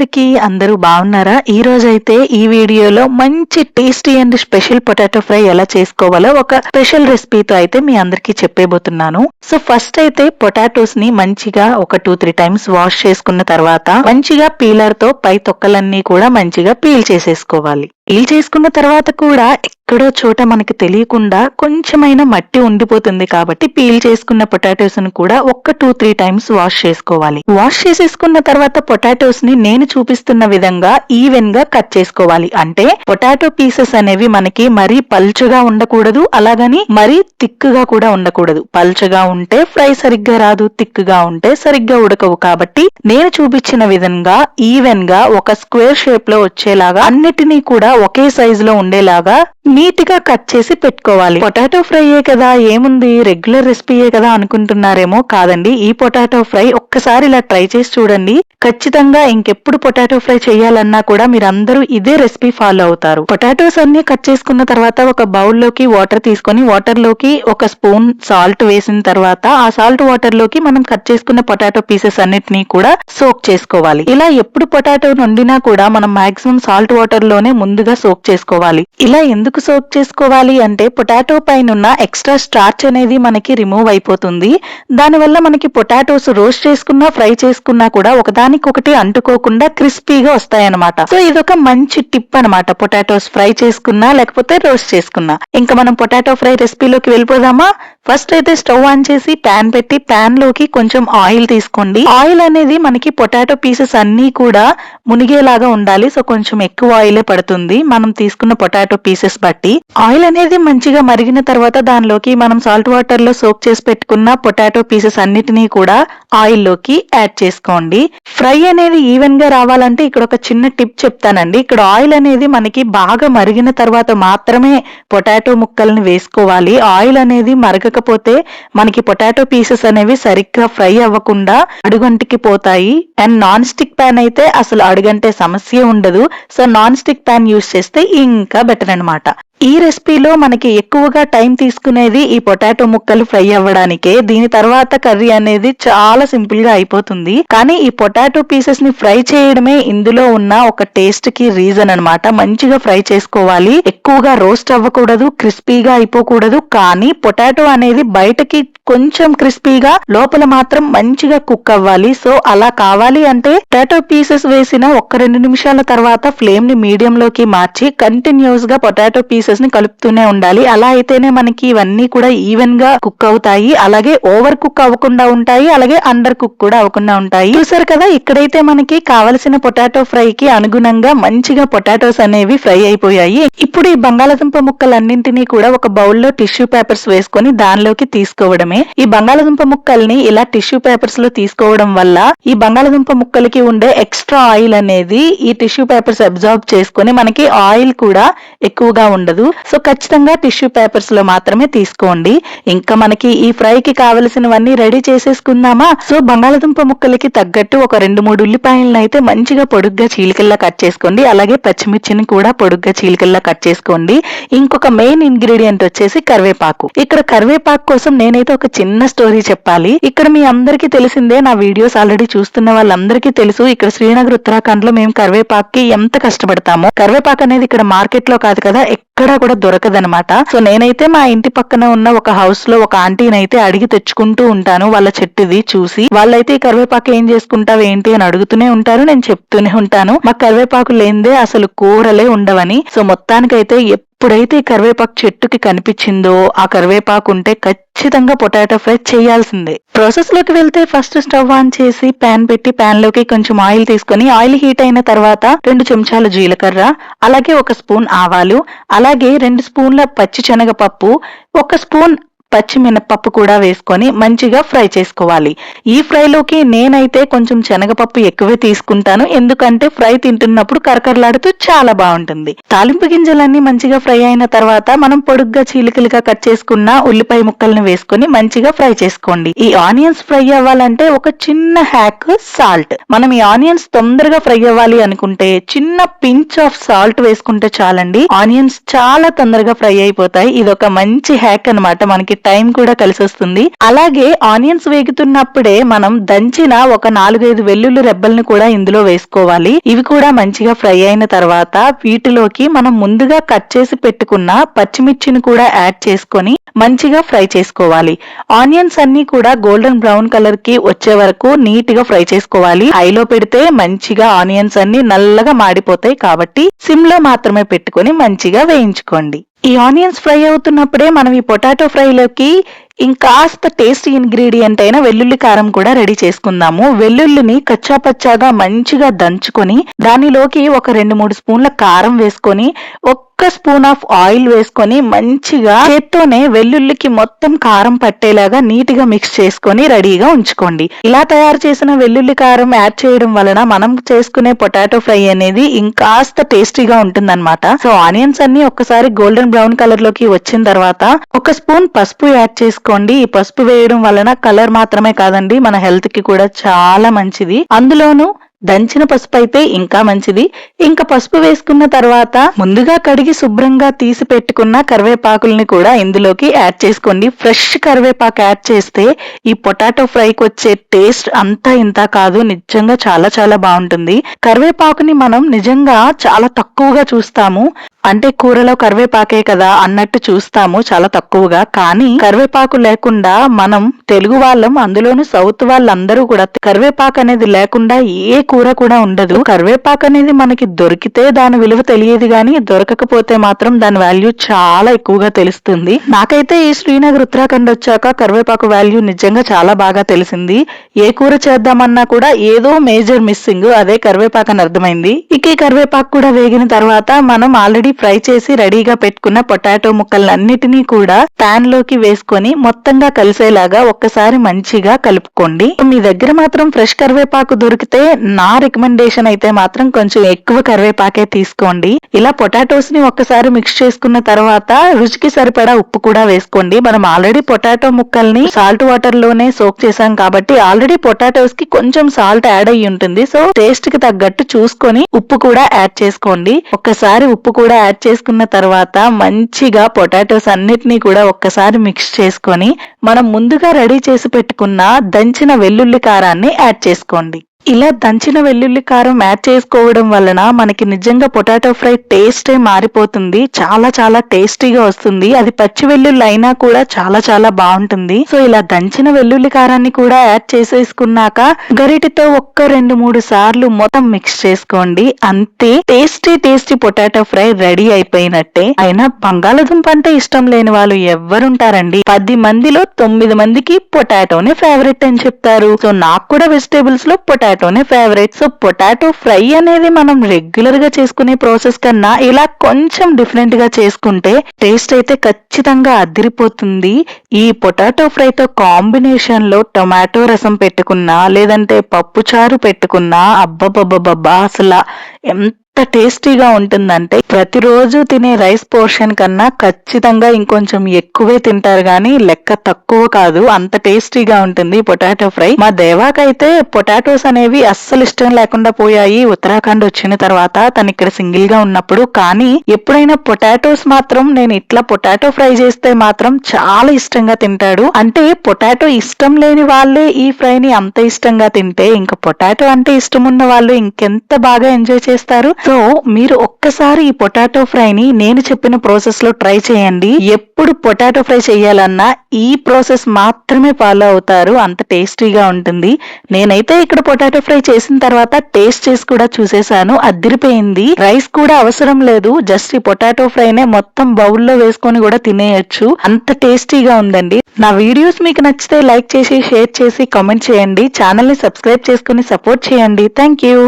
అందరికీ అందరూ బాగున్నారా? ఈ రోజైతే ఈ వీడియోలో మంచి tasty and special potato fry ఎలా చేసుకోవాలో ఒక స్పెషల్ రెసిపీతో అయితే మీ అందరికీ చెప్పేబోతున్నాను. సో ఫస్ట్ అయితే పొటాటోస్ ని మంచిగా ఒక 2-3 టైమ్స్ వాష్ చేసుకున్న తర్వాత మంచిగా పీలర్ తో పై తొక్కలన్నీ కూడా మంచిగా పీల్ చేసేసుకోవాలి. పీల్ చేసుకున్న తర్వాత కూడా ఎక్కడో చోట మనకి తెలియకుండా కొంచెమైనా మట్టి ఉండిపోతుంది కాబట్టి పీల్ చేసుకున్న పొటాటోస్ ని కూడా ఒక 2-3 టైమ్స్ వాష్ చేసుకోవాలి. వాష్ చేసేసుకున్న తర్వాత పొటాటోస్ ని నేను చూపిస్తున్న విధంగా ఈవెన్ గా కట్ చేసుకోవాలి. అంటే పొటాటో పీసెస్ అనేవి మనకి మరీ పల్చగా ఉండకూడదు, అలాగని మరీ థిక్గా కూడా ఉండకూడదు. పల్చగా ఉంటే ఫ్రై సరిగ్గా రాదు, థిక్గా ఉంటే సరిగ్గా ఉడకవు. కాబట్టి నేను చూపించిన విధంగా ఈవెన్ గా ఒక స్క్వేర్ షేప్ లో వచ్చేలాగా అన్నిటినీ కూడా ఒకే సైజు లో ఉండేలాగా నీట్ గా కట్ చేసి పెట్టుకోవాలి. పొటాటో ఫ్రైయే కదా, ఏముంది రెగ్యులర్ రెసిపీయే కదా అనుకుంటున్నారేమో. కాదండి, ఈ పొటాటో ఫ్రై ఒక్కసారి ఇలా ట్రై చేసి చూడండి. ఖచ్చితంగా ఇంకెప్పుడు పొటాటో ఫ్రై చేయాలన్నా కూడా మీరందరూ ఇదే రెసిపీ ఫాలో అవుతారు. పొటాటోస్ అన్ని కట్ చేసుకున్న తర్వాత ఒక బౌల్ లోకి వాటర్ తీసుకొని వాటర్ లోకి ఒక స్పూన్ సాల్ట్ వేసిన తర్వాత ఆ సాల్ట్ వాటర్ లోకి మనం కట్ చేసుకున్న పొటాటో పీసెస్ అన్నిటినీ కూడా సోక్ చేసుకోవాలి. ఇలా ఎప్పుడు పొటాటో వండినా కూడా మనం మాక్సిమం సాల్ట్ వాటర్ లోనే ముందుగా సోక్ చేసుకోవాలి. ఇలా ఎందుకు సోక్ చేసుకోవాలి అంటే పొటాటో పైన ఎక్స్ట్రా స్టార్చ్ అనేది మనకి రిమూవ్ అయిపోతుంది. దానివల్ల మనకి పొటాటోస్ రోస్ట్ చేసుకున్నా ఫ్రై చేసుకున్నా కూడా ఒకదానికొకటి అంటుకోకుండా క్రిస్పీగా వస్తాయన్నమాట. సో ఇదొక మంచి టిప్ అనమాట. పొటాటోస్ ఫ్రై చేసుకున్నా లేకపోతే రోస్ట్ చేసుకున్నా. ఇంకా మనం పొటాటో ఫ్రై రెసిపీలోకి వెళ్ళిపోదామా? ఫస్ట్ అయితే స్టవ్ ఆన్ చేసి ప్యాన్ పెట్టి ప్యాన్ లోకి కొంచెం ఆయిల్ తీసుకోండి. ఆయిల్ అనేది మనకి పొటాటో పీసెస్ అన్ని కూడా మునిగేలాగా ఉండాలి. సో కొంచెం ఎక్కువ ఆయిలే పడుతుంది మనం తీసుకున్న పొటాటో పీసెస్ బట్టి. ఆయిల్ అనేది మంచిగా మరిగిన తర్వాత దానిలోకి మనం సాల్ట్ వాటర్ లో సోక్ చేసి పెట్టుకున్న పొటాటో పీసెస్ అన్నిటినీ కూడా ఆయిల్ లోకి యాడ్ చేసుకోండి. ఫ్రై అనేది ఈవెన్ గా రావాలంటే ఇక్కడ ఒక చిన్న టిప్ చెప్తానండి. ఇక్కడ ఆయిల్ అనేది మనకి బాగా మరిగిన తర్వాత మాత్రమే పొటాటో ముక్కల్ని వేసుకోవాలి. ఆయిల్ అనేది మరగకపోతే మనకి పొటాటో పీసెస్ అనేవి సరిగ్గా ఫ్రై అవ్వకుండా అడుగంటికి పోతాయి. అండ్ నాన్ స్టిక్ ప్యాన్ అయితే అసలు అడుగంటే సమస్య ఉండదు. So non stick pan use చేస్తే ఇంకా బెటర్ అన్నమాట. ఈ రెసిపీలో మనకి ఎక్కువగా టైం తీసుకునేది ఈ పొటాటో ముక్కలు ఫ్రై అవ్వడానికే. దీని తర్వాత కర్రీ అనేది చాలా సింపుల్ గా అయిపోతుంది. కానీ ఈ పొటాటో పీసెస్ ని ఫ్రై చేయడమే ఇందులో ఉన్న ఒక టేస్ట్ కి రీజన్ అన్నమాట. మంచిగా ఫ్రై చేసుకోవాలి, ఎక్కువగా రోస్ట్ అవ్వకూడదు, క్రిస్పీగా అయిపోకూడదు. కానీ పొటాటో అనేది బయటకి కొంచెం క్రిస్పీగా, లోపల మాత్రం మంచిగా కుక్ అవ్వాలి. సో అలా కావాలి అంటే పొటాటో పీసెస్ వేసిన 1-2 నిమిషాల తర్వాత ఫ్లేమ్ ని మీడియం లోకి మార్చి కంటిన్యూస్ గా పొటాటో పీసెస్ ని కలుపుతూనే ఉండాలి. అలా అయితేనే మనకి ఇవన్నీ కూడా ఈవెన్ గా కుక్ అవుతాయి. అలాగే ఓవర్ కుక్ అవ్వకుండా ఉంటాయి, అలాగే అండర్ కుక్ కూడా అవ్వకుండా ఉంటాయి. చూసారు కదా, ఇక్కడైతే మనకి కావలసిన పొటాటో ఫ్రై కి అనుగుణంగా మంచిగా పొటాటోస్ అనేవి ఫ్రై అయిపోయాయి. ఇప్పుడు ఈ బంగాళదుంప ముక్కలన్నింటినీ కూడా ఒక బౌల్లో టిష్యూ పేపర్స్ వేసుకొని దానిలోకి తీసుకోవడమే. ఈ బంగాళదుంప ముక్కల్ని ఇలా టిష్యూ పేపర్స్ లో తీసుకోవడం వల్ల ఈ బంగాళదుంప ముక్కలకి ఉండే ఎక్స్ట్రా ఆయిల్ అనేది ఈ టిష్యూ పేపర్స్ అబ్జార్బ్ చేసుకొని మనకి ఆయిల్ కూడా ఎక్కువగా ఉండదు. సో ఖచ్చితంగా టిష్యూ పేపర్స్ లో మాత్రమే తీసుకోండి. ఇంకా మనకి ఈ ఫ్రై కి కావలసినవన్నీ రెడీ చేసేసుకుందామా? సో బంగాళదుంప ముక్కలకి తగ్గట్టు ఒక 2-3 ఉల్లిపాయలను అయితే మంచిగా పొడుగ్గా చీలికల్లా కట్ చేసుకోండి. అలాగే పచ్చిమిర్చిని కూడా పొడుగ్గా చీలికల్లా కట్ చేసుకోండి. ఇంకొక మెయిన్ ఇంగ్రీడియంట్ వచ్చేసి కరివేపాకు. ఇక్కడ కరివేపాకు కోసం నేనైతే ఒక చిన్న స్టోరీ చెప్పాలి. ఇక్కడ మీ అందరికీ తెలిసిందే, నా వీడియోస్ ఆల్రెడీ చూస్తున్న వాళ్ళందరికీ తెలుసు. ఇక్కడ శ్రీనగర్ ఉత్తరాఖండ్ లో మేము కరివేపాకుకి ఎంత కష్టపడతామో. కరివేపాకు అనేది ఇక్కడ మార్కెట్ లో కాదు కదా, ఎక్కడా కూడా దొరకదనమాట. సో నేనైతే మా ఇంటి పక్కన ఉన్న ఒక హౌస్ లో ఒక ఆంటీని అయితే అడిగి తెచ్చుకుంటూ ఉంటాను. వాళ్ళ చెట్టుది చూసి వాళ్ళైతే ఈ కరివేపాకు ఏం చేసుకుంటావు ఏంటి అని అడుగుతూనే ఉంటారు. నేను చెప్తూనే ఉంటాను, మా కరివేపాకు లేనిదే అసలు కూరలే ఉండవని. సో మొత్తానికైతే ఎప్పుడైతే ఈ కరివేపాకు చెట్టుకి కనిపించిందో ఆ కరివేపాకు ఉంటే ఖచ్చితంగా పొటాటో ఫ్రై చేయాల్సిందే. ప్రాసెస్ లోకి వెళ్తే ఫస్ట్ స్టవ్ ఆన్ చేసి ప్యాన్ పెట్టి ప్యాన్ లోకి కొంచెం ఆయిల్ తీసుకొని ఆయిల్ హీట్ అయిన తర్వాత 2 చెంచాల జీలకర్ర, అలాగే 1 స్పూన్ ఆవాలు, అలాగే 2 స్పూన్ల పచ్చి శనగపప్పు, 1 స్పూన్ పచ్చి మినపప్పు కూడా వేసుకొని మంచిగా ఫ్రై చేసుకోవాలి. ఈ ఫ్రైలోకి నేనైతే కొంచెం శనగపప్పు ఎక్కువే తీసుకుంటాను, ఎందుకంటే ఫ్రై తింటున్నప్పుడు కరకరలాడుతూ చాలా బాగుంటుంది. తాలింపు గింజలన్నీ మంచిగా ఫ్రై అయిన తర్వాత మనం పొడుగ్గా చీలికలుగా కట్ చేసుకున్న ఉల్లిపాయ ముక్కల్ని వేసుకొని మంచిగా ఫ్రై చేసుకోండి. ఈ ఆనియన్స్ ఫ్రై అవ్వాలంటే ఒక చిన్న హ్యాక్ సాల్ట్. మనం ఈ ఆనియన్స్ తొందరగా ఫ్రై అవ్వాలి అనుకుంటే చిన్న పించ్ ఆఫ్ సాల్ట్ వేసుకుంటే చాలండి. ఆనియన్స్ చాలా తొందరగా ఫ్రై అయిపోతాయి. ఇది ఒక మంచి హ్యాక్ అన్నమాట. మనకి టైం కూడా కలిసి వస్తుంది. అలాగే ఆనియన్స్ వేగుతున్నప్పుడే మనం దంచిన ఒక 4-5 వెల్లుల్లి రెబ్బల్ని కూడా ఇందులో వేసుకోవాలి. ఇవి కూడా మంచిగా ఫ్రై అయిన తర్వాత వీటిలోకి మనం ముందుగా కట్ చేసి పెట్టుకున్న పచ్చిమిర్చిని కూడా యాడ్ చేసుకొని మంచిగా ఫ్రై చేసుకోవాలి. ఆనియన్స్ అన్ని కూడా గోల్డెన్ బ్రౌన్ కలర్ కి వచ్చే వరకు నీట్ గా ఫ్రై చేసుకోవాలి. హైలో పెడితే మంచిగా ఆనియన్స్ అన్ని నల్లగా మాడిపోతాయి కాబట్టి సిమ్ లో మాత్రమే పెట్టుకొని మంచిగా వేయించుకోండి. ఈ ఆనియన్స్ ఫ్రై అవుతున్నప్పుడే మనం ఈ పొటాటో ఫ్రైలోకి ఇంకాస్త టేస్ట్ ఇంగ్రీడియంట్ అయిన వెల్లుల్లి కారం కూడా రెడీ చేసుకుందాము. వెల్లుల్లిని కచ్చాపచ్చాగా మంచిగా దంచుకొని దానిలోకి ఒక 2-3 స్పూన్ల కారం వేసుకొని ఒక్క స్పూన్ ఆఫ్ ఆయిల్ వేసుకొని మంచిగా చేత్తోనే వెల్లుల్లికి మొత్తం కారం పట్టేలాగా నీట్ గా మిక్స్ చేసుకొని రెడీగా ఉంచుకోండి. ఇలా తయారు చేసిన వెల్లుల్లి కారం యాడ్ చేయడం వలన మనం చేసుకునే పొటాటో ఫ్రై అనేది ఇంకాస్త టేస్టీగా ఉంటుందన్నమాట. సో ఆనియన్స్ అన్ని ఒక్కసారి గోల్డెన్ బ్రౌన్ కలర్ లోకి వచ్చిన తర్వాత ఒక స్పూన్ పసుపు యాడ్ చేసుకోండి. ఈ పసుపు వేయడం వలన కలర్ మాత్రమే కాదండి, మన హెల్త్ కి కూడా చాలా మంచిది. అందులోనూ దంచిన పసుపు అయితే ఇంకా మంచిది. ఇంకా పసుపు వేసుకున్న తర్వాత ముందుగా కడిగి శుభ్రంగా తీసి పెట్టుకున్న కరివేపాకుల్ని కూడా ఇందులోకి యాడ్ చేసుకోండి. ఫ్రెష్ కరివేపాకు యాడ్ చేస్తే ఈ పొటాటో ఫ్రైకి వచ్చే టేస్ట్ అంతా ఇంత కాదు, నిజంగా చాలా చాలా బాగుంటుంది. కరివేపాకుని మనం నిజంగా చాలా తక్కువగా చూస్తాము, అంటే కూరలో కరివేపాకే కదా అన్నట్టు చూస్తాము చాలా తక్కువగా. కానీ కరివేపాకు లేకుండా మనం తెలుగు వాళ్ళం, అందులోనూ సౌత్ వాళ్ళందరూ కూడా కరివేపాకు అనేది లేకుండా ఏ కూర కూడా ఉండదు. కరివేపాకు అనేది మనకి దొరికితే దాని విలువ తెలియదు, గాని దొరకకపోతే మాత్రం దాని వాల్యూ చాలా ఎక్కువగా తెలుస్తుంది. నాకైతే ఈ శ్రీనగర్ ఉత్తరాఖండ్ వచ్చాక కరివేపాకు వాల్యూ నిజంగా చాలా బాగా తెలిసింది. ఏ కూర చేద్దామన్నా కూడా ఏదో మేజర్ మిస్సింగ్, అదే కరివేపాకు అని అర్థమైంది. ఇక ఈ కరివేపాకు కూడా వేగిన తర్వాత మనం ఆల్రెడీ ఫ్రై చేసి రెడీగా పెట్టుకున్న పొటాటో ముక్కలన్నిటినీ కూడా పాన్ లోకి వేసుకొని మొత్తంగా కలిసేలాగా ఒక్కసారి మంచిగా కలుపుకోండి. మీ దగ్గర మాత్రం ఫ్రెష్ కరివేపాకు దొరికితే నా రికమెండేషన్ అయితే మాత్రం కొంచెం ఎక్కువ కరివేపాకే తీసుకోండి. ఇలా పొటాటోస్ ని ఒక్కసారి మిక్స్ చేసుకున్న తర్వాత రుచికి సరిపడా ఉప్పు కూడా వేసుకోండి. మనం ఆల్రెడీ పొటాటో ముక్కల్ని సాల్ట్ వాటర్ లోనే సోక్ చేసాం కాబట్టి ఆల్రెడీ పొటాటోస్ కి కొంచెం సాల్ట్ యాడ్ అయ్యి ఉంటుంది. సో టేస్ట్ కి తగ్గట్టు చూసుకొని ఉప్పు కూడా యాడ్ చేసుకోండి. ఒక్కసారి ఉప్పు కూడా యాడ్ చేసుకున్న తర్వాత మంచిగా పొటాటోస్ అన్నిటినీ కూడా ఒక్కసారి మిక్స్ చేసుకొని మనం ముందుగా రెడీ చేసి పెట్టుకున్న దంచిన వెల్లుల్లి కారాన్ని యాడ్ చేసుకోండి. ఇలా దంచిన వెల్లుల్లి కారం యాడ్ చేసుకోవడం వలన మనకి నిజంగా పొటాటో ఫ్రై టేస్టే మారిపోతుంది. చాలా చాలా టేస్టీగా వస్తుంది. అది పచ్చి వెల్లుల్లి అయినా కూడా చాలా చాలా బాగుంటుంది. సో ఇలా దంచిన వెల్లుల్లి కారాన్ని కూడా యాడ్ చేసేసుకున్నాక గరిటెతో ఒక్క 2-3 సార్లు మొత్తం మిక్స్ చేసుకోండి. అంతే, tasty tasty potato fry ready అయిపోయినట్టే. అయినా బంగాళదుంప అంటే ఇష్టం లేని వాళ్ళు ఎవరుంటారండి? 10 మందిలో 9 మందికి పొటాటోనే ఫేవరెట్ అని చెప్తారు. సో నాకు కూడా వెజిటేబుల్స్ లో పొటాటోనే ఫేవరెట్. సో పొటాటో ఫ్రై అనేది మనం రెగ్యులర్ గా చేసుకునే ప్రాసెస్ కన్నా ఇలా కొంచెం డిఫరెంట్ గా చేసుకుంటే టేస్ట్ అయితే ఖచ్చితంగా అదిరిపోతుంది. ఈ పొటాటో ఫ్రై తో కాంబినేషన్ లో టొమాటో రసం పెట్టుకున్నా లేదంటే పప్పు చారు పెట్టుకున్నా అబ్బబ్బబ్బబ్బా అసలు ఎంత టేస్టీగా ఉంటుందంటే ప్రతిరోజు తినే రైస్ పోర్షన్ కన్నా ఖచ్చితంగా ఇంకొంచెం ఎక్కువే తింటారు, గానీ లెక్క తక్కువ కాదు. అంత టేస్టీగా ఉంటుంది పొటాటో ఫ్రై. మా దేవాకైతే పొటాటోస్ అనేవి అస్సలు ఇష్టం లేకుండా పోయాయి ఉత్తరాఖండ్ వచ్చిన తర్వాత, తను ఇక్కడ సింగిల్ గా ఉన్నప్పుడు. కానీ ఎప్పుడైనా పొటాటోస్ మాత్రం నేను ఇట్లా పొటాటో ఫ్రై చేస్తే మాత్రం చాలా ఇష్టంగా తింటాడు. అంటే పొటాటో ఇష్టం లేని వాళ్ళే ఈ ఫ్రై ని అంత ఇష్టంగా తింటే ఇంకా పొటాటో అంటే ఇష్టం ఉన్న వాళ్ళు ఇంకెంత బాగా ఎంజాయ్ చేస్తారు. సో మీరు ఒక్కసారి ఈ పొటాటో ఫ్రైని నేను చెప్పిన ప్రాసెస్ లో ట్రై చేయండి. ఎప్పుడు పొటాటో ఫ్రై చేయాలన్నా ఈ ప్రాసెస్ మాత్రమే ఫాలో అవుతారు, అంత టేస్టీగా ఉంటుంది. నేనైతే ఇక్కడ పొటాటో ఫ్రై చేసిన తర్వాత టేస్ట్ చేసి కూడా చూసేసాను, అదిరిపోయింది. రైస్ కూడా అవసరం లేదు, జస్ట్ ఈ పొటాటో ఫ్రైనే మొత్తం బౌల్లో వేసుకొని కూడా తినేయచ్చు, అంత టేస్టీగా ఉందండి. నా వీడియోస్ మీకు నచ్చితే లైక్ చేసి షేర్ చేసి కామెంట్ చేయండి. ఛానల్ ని సబ్స్క్రైబ్ చేసుకుని సపోర్ట్ చేయండి. Thank you.